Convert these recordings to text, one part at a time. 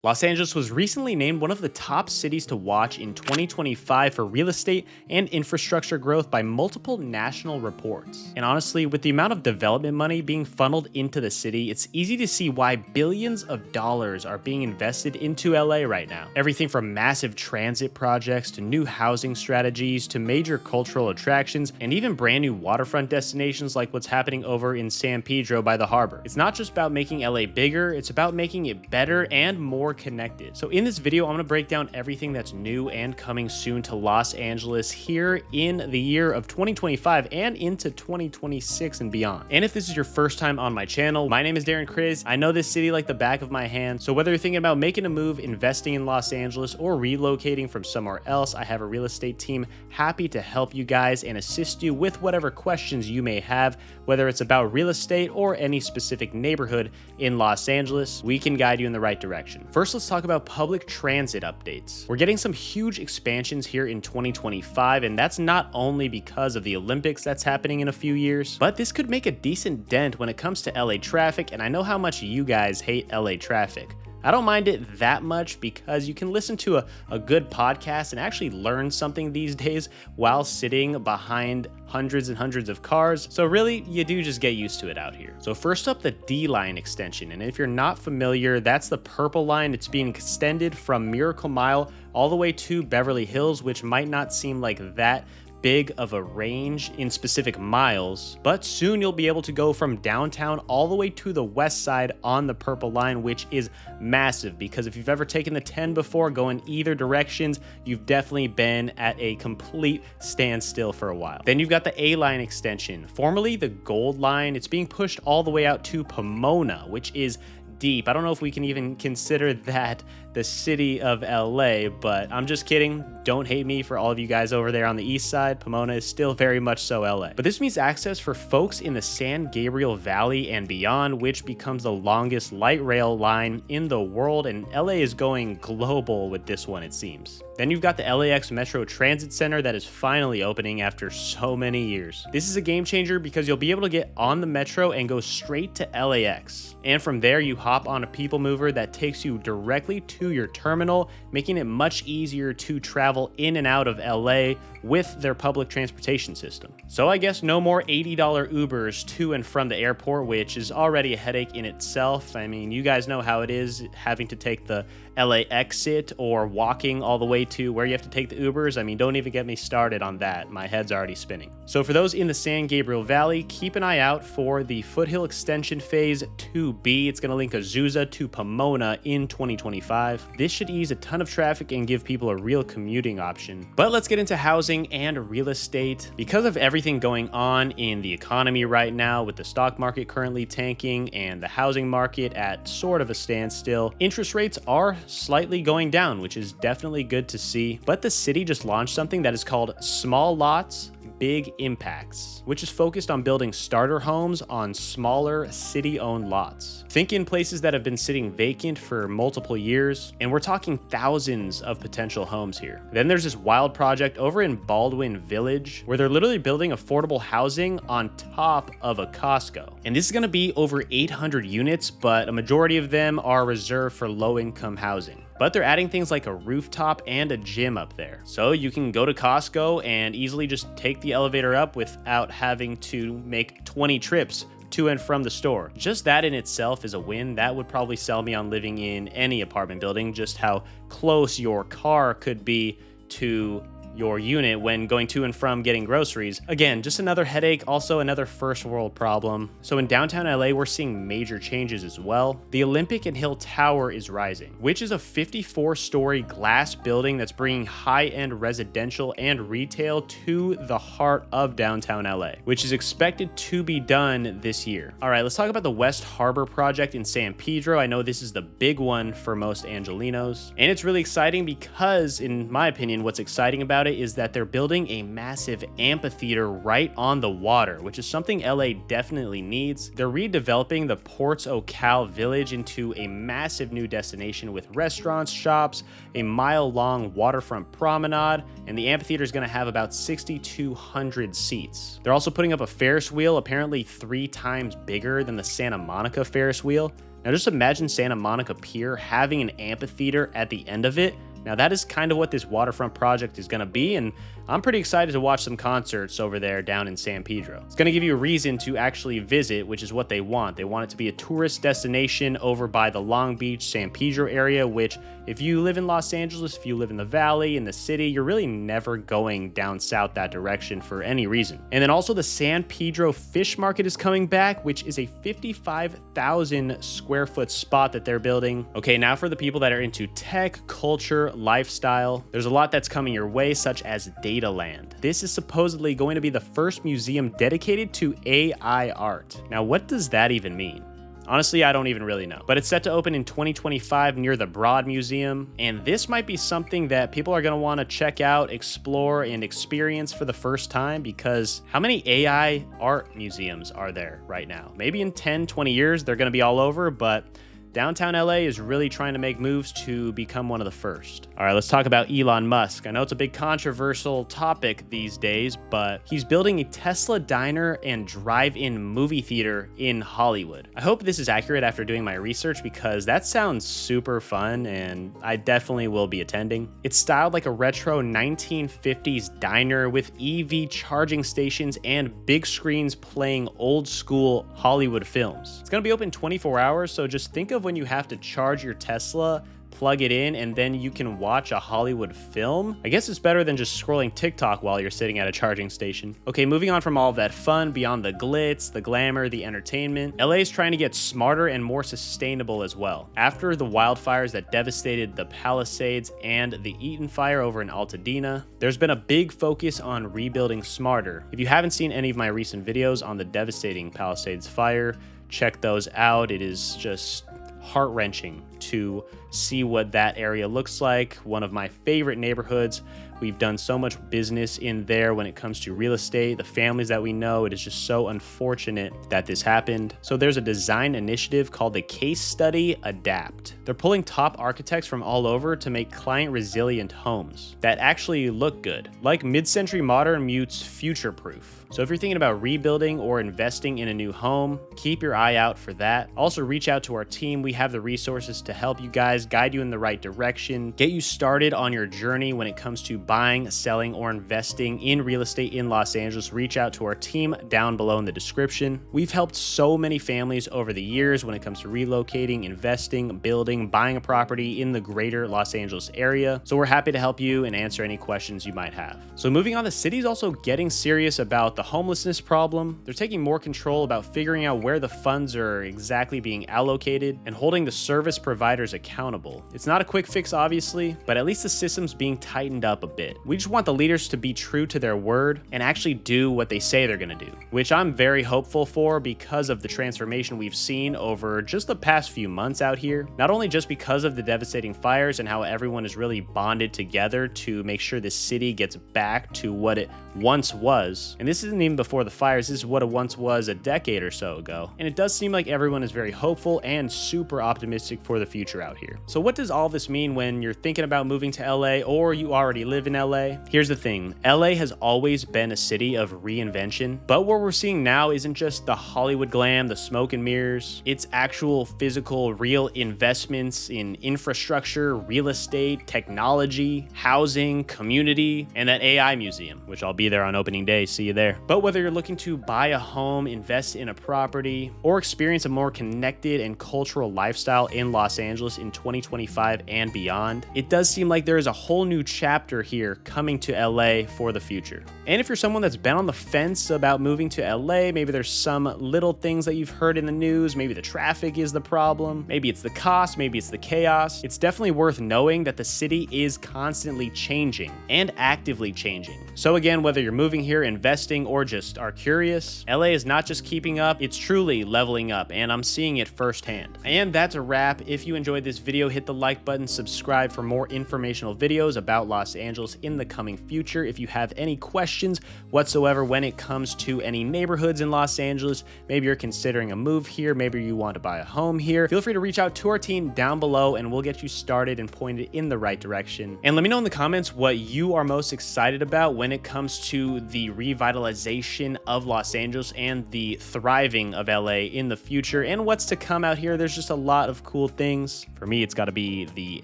Los Angeles was recently named one of the top cities to watch in 2025 for real estate and infrastructure growth by multiple national reports. And honestly, with the amount of development money being funneled into the city, it's easy to see why billions of dollars are being invested into LA right now. Everything from massive transit projects to new housing strategies to major cultural attractions and even brand new waterfront destinations like what's happening over in San Pedro by the harbor. It's not just about making LA bigger, it's about making it better and more connected. So in this video, I'm going to break down everything that's new and coming soon to Los Angeles here in the year of 2025 and into 2026 and beyond. And if this is your first time on my channel, my name is Darren Kriz. I know this city like the back of my hand. So whether you're thinking about making a move, investing in Los Angeles, or relocating from somewhere else, I have a real estate team happy to help you guys and assist you with whatever questions you may have, whether it's about real estate or any specific neighborhood in Los Angeles. We can guide you in the right direction. First, let's talk about public transit updates. We're getting some huge expansions here in 2025, and that's not only because of the Olympics that's happening in a few years, but this could make a decent dent when it comes to LA traffic, and I know how much you guys hate LA traffic. I don't mind it that much because you can listen to a good podcast and actually learn something these days while sitting behind hundreds and hundreds of cars. So really, you do just get used to it out here. So first up, the D line extension. And if you're not familiar, that's the purple line. It's being extended from Miracle Mile all the way to Beverly Hills, which might not seem like that big of a range in specific miles, but soon you'll be able to go from downtown all the way to the west side on the purple line, which is massive because if you've ever taken the 10 before going either directions, you've definitely been at a complete standstill for a while. Then you've got the A line extension, formerly the Gold line. It's being pushed all the way out to Pomona, which is deep. I don't know if we can even consider that the city of LA, but I'm just kidding. Don't hate me for all of you guys over there on the east side. Pomona is still very much so LA. But this means access for folks in the San Gabriel Valley and beyond, which becomes the longest light rail line in the world, and LA is going global with this one, it seems. Then you've got the LAX Metro Transit Center that is finally opening after so many years. This is a game changer because you'll be able to get on the metro and go straight to LAX. And from there, you hop on a people mover that takes you directly to your terminal, making it much easier to travel in and out of LA with their public transportation system. So I guess no more $80 Ubers to and from the airport, which is already a headache in itself. I mean, you guys know how it is having to take the LA exit or walking all the way to where you have to take the Ubers. I mean, don't even get me started on that. My head's already spinning. So for those in the San Gabriel Valley, keep an eye out for the Foothill Extension Phase 2B. It's going to link Azusa to Pomona in 2025. This should ease a ton of traffic and give people a real commuting option. But let's get into housing and real estate. Because of everything going on in the economy right now, with the stock market currently tanking and the housing market at sort of a standstill, interest rates are slightly going down, which is definitely good to see. But the city just launched something that is called Small Lots, Big Impacts, which is focused on building starter homes on smaller city-owned lots. Think in places that have been sitting vacant for multiple years, and we're talking thousands of potential homes here. Then there's this wild project over in Baldwin Village where they're literally building affordable housing on top of a Costco. And this is going to be over 800 units, but a majority of them are reserved for low-income housing. But they're adding things like a rooftop and a gym up there. So you can go to Costco and easily just take the elevator up without having to make 20 trips to and from the store. Just that in itself is a win. That would probably sell me on living in any apartment building, just how close your car could be to your unit when going to and from getting groceries. Again, just another headache, also another first world problem. So in downtown LA, we're seeing major changes as well. The Olympic and Hill Tower is rising, which is a 54-story glass building that's bringing high-end residential and retail to the heart of downtown LA, which is expected to be done this year. All right, let's talk about the West Harbor project in San Pedro. I know this is the big one for most Angelinos, and it's really exciting because, in my opinion, what's exciting about it is that they're building a massive amphitheater right on the water, which is something LA definitely needs. They're redeveloping the Ports Ocal Village into a massive new destination with restaurants, shops, a mile-long waterfront promenade, and the amphitheater is going to have about 6,200 seats. They're also putting up a Ferris wheel, apparently 3 times bigger than the Santa Monica Ferris wheel. Now just imagine Santa Monica Pier having an amphitheater at the end of it. Now that is kind of what this waterfront project is going to be, and I'm pretty excited to watch some concerts over there down in San Pedro. It's going to give you a reason to actually visit, which is what they want. They want it to be a tourist destination over by the Long Beach, San Pedro area, which if you live in Los Angeles, if you live in the valley, in the city, you're really never going down south that direction for any reason. And then also the San Pedro Fish Market is coming back, which is a 55,000 square foot spot that they're building. Okay, now for the people that are into tech, culture, lifestyle, there's a lot that's coming your way, such as Data Land. This is supposedly going to be the first museum dedicated to AI art. Now, what does that even mean? Honestly, I don't even really know. But it's set to open in 2025 near the Broad Museum, and this might be something that people are going to want to check out, explore, and experience for the first time, because how many AI art museums are there right now? Maybe in 10, 20 years, they're going to be all over, but downtown LA is really trying to make moves to become one of the first. All right, let's talk about Elon Musk. I know it's a big controversial topic these days, but he's building a Tesla diner and drive-in movie theater in Hollywood. I hope this is accurate after doing my research, because that sounds super fun and I definitely will be attending. It's styled like a retro 1950s diner with EV charging stations and big screens playing old school Hollywood films. It's gonna be open 24 hours, so just think of when you have to charge your Tesla, plug it in, and then you can watch a Hollywood film. I guess it's better than just scrolling TikTok while you're sitting at a charging station. Okay, moving on from all of that fun, beyond the glitz, the glamour, the entertainment, LA is trying to get smarter and more sustainable as well. After the wildfires that devastated the Palisades and the Eaton fire over in Altadena, there's been a big focus on rebuilding smarter. If you haven't seen any of my recent videos on the devastating Palisades fire, check those out. It is just heart-wrenching to see what that area looks like. One of my favorite neighborhoods. We've done so much business in there when it comes to real estate, the families that we know. It is just so unfortunate that this happened. So there's a design initiative called the Case Study Adapt. They're pulling top architects from all over to make client-resilient homes that actually look good, like mid-century modern meets future-proof. So if you're thinking about rebuilding or investing in a new home, keep your eye out for that. Also reach out to our team. We have the resources to help you guys, guide you in the right direction, get you started on your journey when it comes to buying, selling, or investing in real estate in Los Angeles. Reach out to our team down below in the description. We've helped so many families over the years when it comes to relocating, investing, building, buying a property in the greater Los Angeles area. So we're happy to help you and answer any questions you might have. So moving on, the city's also getting serious about the homelessness problem. They're taking more control about figuring out where the funds are exactly being allocated and holding the service providers accountable. It's not a quick fix, obviously, but at least the system's being tightened up a bit. We just want the leaders to be true to their word and actually do what they say they're gonna do, which I'm very hopeful for because of the transformation we've seen over just the past few months out here. Not only just because of the devastating fires and how everyone is really bonded together to make sure the city gets back to what it once was. And this isn't even before the fires, this is what it once was a decade or so ago. And it does seem like everyone is very hopeful and super optimistic for the future out here. So what does all this mean when you're thinking about moving to LA or you already live in LA? Here's the thing, LA has always been a city of reinvention, but what we're seeing now isn't just the Hollywood glam, the smoke and mirrors. It's actual physical, real investments in infrastructure, real estate, technology, housing, community, and that AI museum, which I'll be there on opening day. See you there. But whether you're looking to buy a home, invest in a property, or experience a more connected and cultural lifestyle in Los Angeles in 2025 and beyond, it does seem like there is a whole new chapter here coming to LA for the future. And if you're someone that's been on the fence about moving to LA, maybe there's some little things that you've heard in the news, maybe the traffic is the problem, maybe it's the cost, maybe it's the chaos, it's definitely worth knowing that the city is constantly changing and actively changing. So again, whether you're moving here, investing, or just are curious, LA is not just keeping up, it's truly leveling up, and I'm seeing it firsthand. And that's a wrap. If you enjoyed this video, video, hit the like button, subscribe for more informational videos about Los Angeles in the coming future. If you have any questions whatsoever when it comes to any neighborhoods in Los Angeles, maybe you're considering a move here, maybe you want to buy a home here, feel free to reach out to our team down below and we'll get you started and pointed in the right direction. And let me know in the comments what you are most excited about when it comes to the revitalization of Los Angeles and the thriving of LA in the future and what's to come out here. There's just a lot of cool things. For me, it's got to be the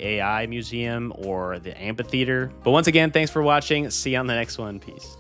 AI museum or the amphitheater. But once again, thanks for watching. See you on the next one. Peace.